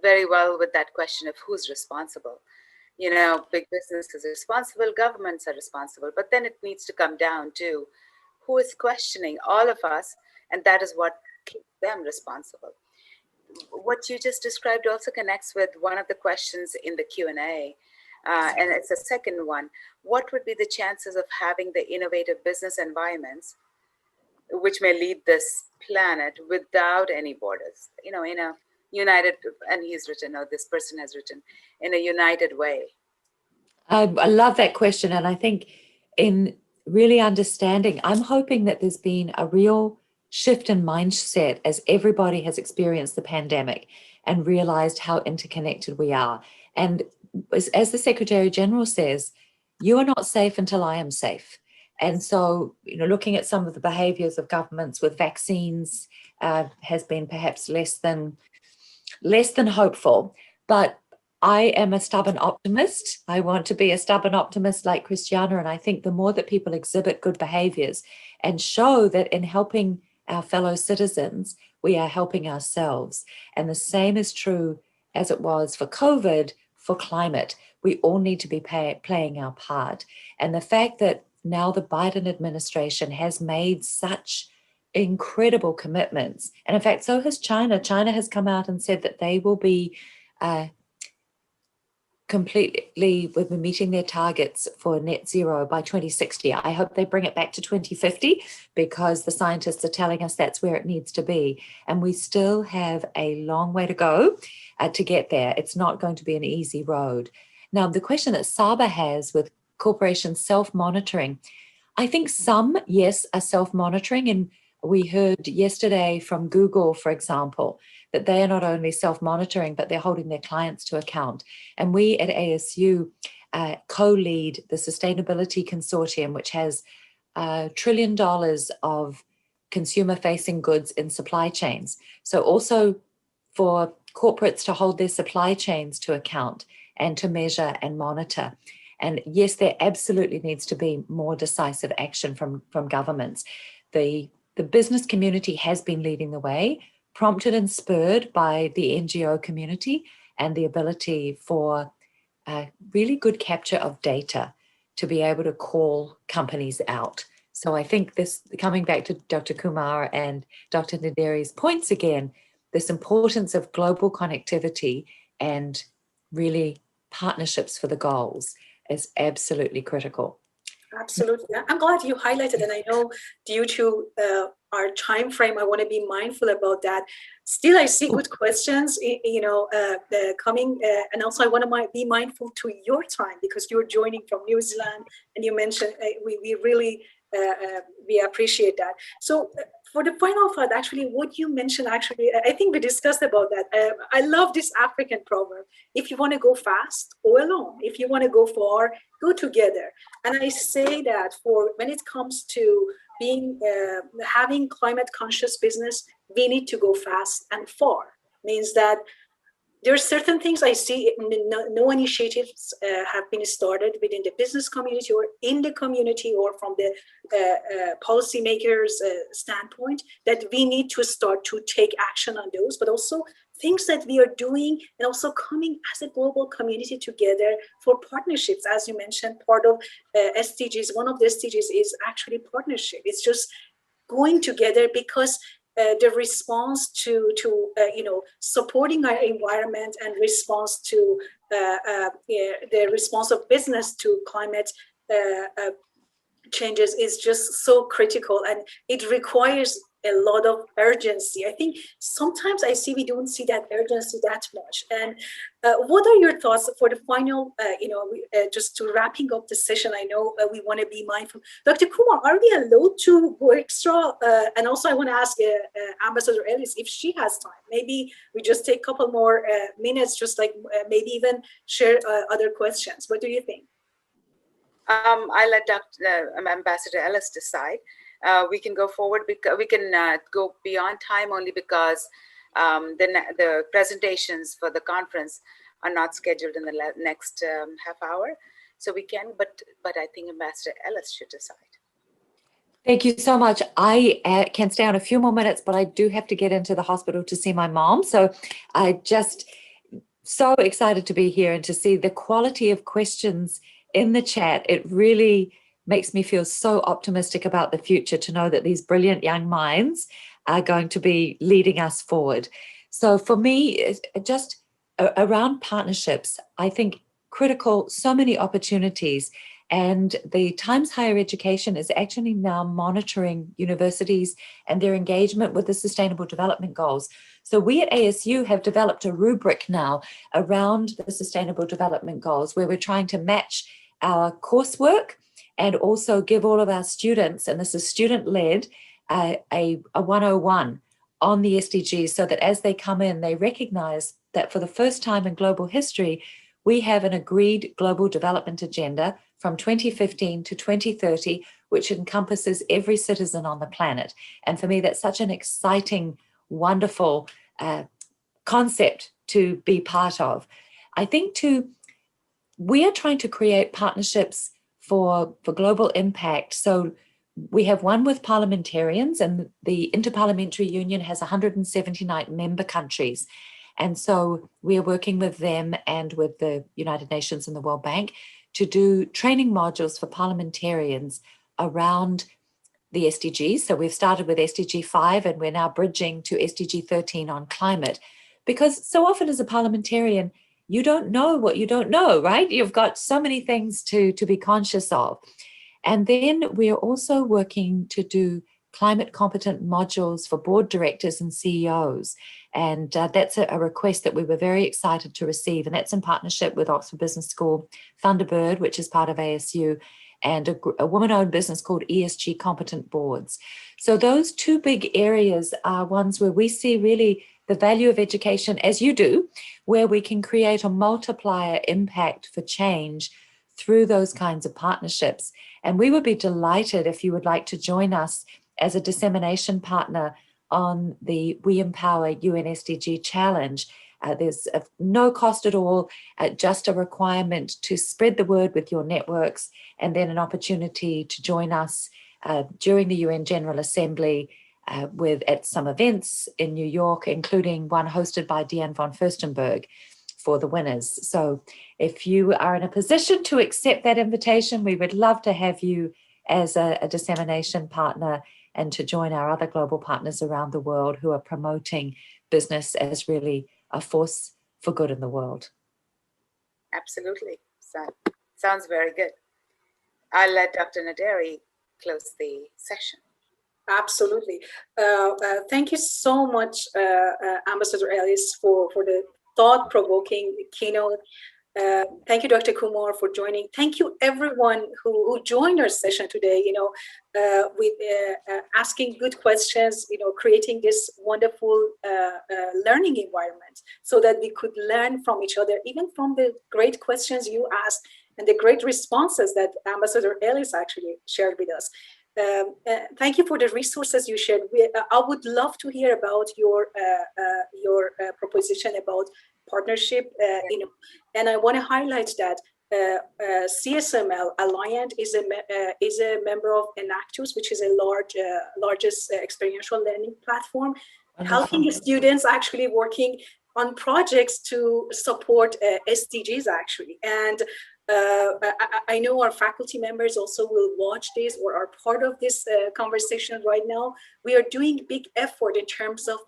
very well with that question of who's responsible. You know, big business is responsible, governments are responsible, but then it needs to come down to who is questioning all of us, and that is what keeps them responsible. What you just described also connects with one of the questions in the Q&A, and it's a second one. What would be the chances of having the innovative business environments which may lead this planet without any borders, you know, in a united, and he's written, or this person has written, in a united way? I love that question. And I think in really understanding, I'm hoping that there's been a real shift in mindset as everybody has experienced the pandemic and realized how interconnected we are. And as the Secretary General says, you are not safe until I am safe. And so, you know, looking at some of the behaviors of governments with vaccines has been perhaps less than hopeful. But I am a stubborn optimist. I want to be a stubborn optimist like Christiana. And I think the more that people exhibit good behaviors and show that in helping our fellow citizens, we are helping ourselves. And the same is true as it was for COVID, for climate. We all need to be playing our part. And the fact that now the Biden administration has made such incredible commitments. And in fact, so has China. China has come out and said that they will be completely will be meeting their targets for net zero by 2060. I hope they bring it back to 2050 because the scientists are telling us that's where it needs to be. And we still have a long way to go to get there. It's not going to be an easy road. Now, the question that Saba has with corporations self-monitoring, I think some, yes, are self-monitoring. And we heard yesterday from Google, for example, that they are not only self-monitoring, but they're holding their clients to account. And we at ASU co-lead the Sustainability Consortium, which has $1 trillion of consumer-facing goods in supply chains. So also for corporates to hold their supply chains to account and to measure and monitor. And yes, there absolutely needs to be more decisive action from governments. The business community has been leading the way, prompted and spurred by the NGO community and the ability for really good capture of data to be able to call companies out. So I think this, coming back to Dr. Kumar and Dr. Naderi's points again, this importance of global connectivity and really partnerships for the goals is absolutely critical. Absolutely. I'm glad you highlighted, and I know due to our time frame, I want to be mindful about that. Still, I see good questions, coming, and also I want to be mindful to your time because you're joining from New Zealand, and you mentioned we really we appreciate that. So for the final thought, actually, what you mentioned, actually, I think we discussed about that. I love this African proverb. If you want to go fast, go alone. If you want to go far, go together. And I say that for when it comes to being having climate conscious business, we need to go fast and far. Means that there are certain things I see no initiatives have been started within the business community or in the community or from the policymakers standpoint that we need to start to take action on those, but also things that we are doing and also coming as a global community together for partnerships. As you mentioned, part of SDGs, one of the SDGs is actually partnership. It's just going together because the response to supporting our environment and response to the response of business to climate changes is just so critical, and it requires a lot of urgency. I think sometimes I see we don't see that urgency that much. And what are your thoughts for the final, just to wrapping up the session? I know we want to be mindful. Dr. Kumar, are we allowed to go extra? And also I want to ask Ambassador Ellis if she has time. Maybe we just take a couple more minutes, just like maybe even share other questions. What do you think? I'll let Ambassador Ellis decide. We can go forward because we can go beyond time only because the presentations for the conference are not scheduled in the next half hour. So we can, but I think Ambassador Ellis should decide. Thank you so much. I can stay on a few more minutes, but I do have to get into the hospital to see my mom. So I just so excited to be here and to see the quality of questions in the chat. It really makes me feel so optimistic about the future to know that these brilliant young minds are going to be leading us forward. So for me, just around partnerships, I think critical, so many opportunities. And the Times Higher Education is actually now monitoring universities and their engagement with the Sustainable Development Goals. So we at ASU have developed a rubric now around the Sustainable Development Goals where we're trying to match our coursework and also give all of our students, and this is student-led, a 101 on the SDGs so that as they come in, they recognize that for the first time in global history, we have an agreed global development agenda from 2015 to 2030, which encompasses every citizen on the planet. And for me, that's such an exciting, wonderful concept to be part of. I think we are trying to create partnerships for global impact. So we have one with parliamentarians, and the Interparliamentary Union has 179 member countries. And so we are working with them and with the United Nations and the World Bank to do training modules for parliamentarians around the SDGs. So we've started with SDG 5 and we're now bridging to SDG 13 on climate. Because so often as a parliamentarian, you don't know what you don't know, right? You've got so many things to be conscious of. And then we're also working to do climate competent modules for board directors and CEOs. And that's a request that we were very excited to receive. And that's in partnership with Oxford Business School, Thunderbird, which is part of ASU, and a woman-owned business called ESG Competent Boards. So those two big areas are ones where we see really the value of education, as you do, where we can create a multiplier impact for change through those kinds of partnerships. And we would be delighted if you would like to join us as a dissemination partner on the We Empower UN SDG Challenge. There's no cost at all, just a requirement to spread the word with your networks, and then an opportunity to join us during the UN General Assembly at some events in New York, including one hosted by Diane von Furstenberg for the winners. So if you are in a position to accept that invitation, we would love to have you as a dissemination partner and to join our other global partners around the world who are promoting business as really a force for good in the world. Absolutely. Sounds very good. I'll let Dr. Naderi close the session. Absolutely. Thank you so much, Ambassador Ellis, for the thought-provoking keynote. Thank you, Dr. Kumar, for joining. Thank you, everyone who joined our session today, with asking good questions, creating this wonderful learning environment so that we could learn from each other, even from the great questions you asked and the great responses that Ambassador Ellis actually shared with us. Thank you for the resources you shared. I would love to hear about your proposition about partnership, and I want to highlight that CSML Alliant is a member of Enactus, which is a largest experiential learning platform, helping students actually working on projects to support SDGs actually. And I know our faculty members also will watch this or are part of this conversation right now. We are doing big effort in terms of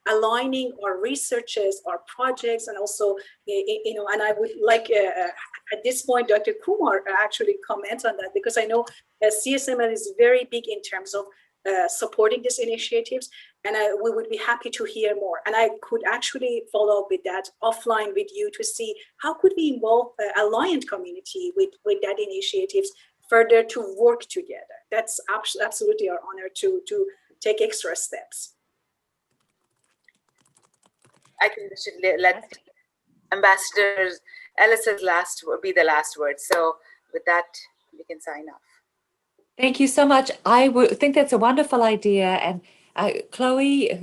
aligning our researches, our projects, and also, and I would like at this point, Dr. Kumar actually comment on that, because I know CSML is very big in terms of supporting these initiatives, and we would be happy to hear more. And I could actually follow up with that offline with you to see how could we involve Alliant community with that initiatives further to work together. That's absolutely our honor to take extra steps. I think we should let Ambassador Ellis's be the last word. So with that, can sign off. Thank you so much. I think that's a wonderful idea. And Chloe,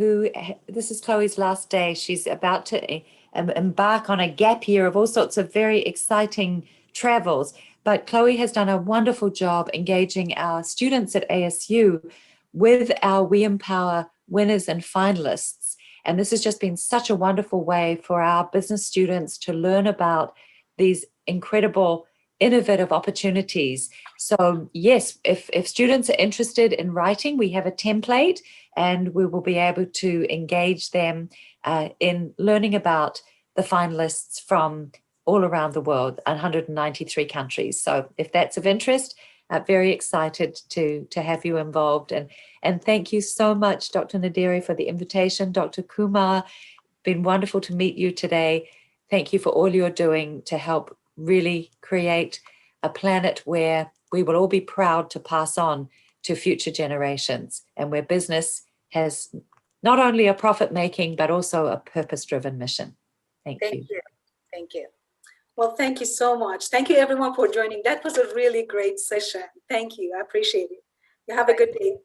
this is Chloe's last day. She's about to embark on a gap year of all sorts of very exciting travels. But Chloe has done a wonderful job engaging our students at ASU with our We Empower winners and finalists. And this has just been such a wonderful way for our business students to learn about these incredible innovative opportunities. So yes, if students are interested in writing, we have a template and we will be able to engage them in learning about the finalists from all around the world, 193 countries. So if that's of interest, very excited to have you involved. And thank you so much, Dr. Naderi, for the invitation. Dr. Kumar, been wonderful to meet you today. Thank you for all you're doing to help really create a planet where we will all be proud to pass on to future generations, and where business has not only a profit-making, but also a purpose-driven mission. Thank you. Thank you. Well, thank you so much. Thank you everyone for joining. That was a really great session. Thank you. I appreciate it. You have a good day.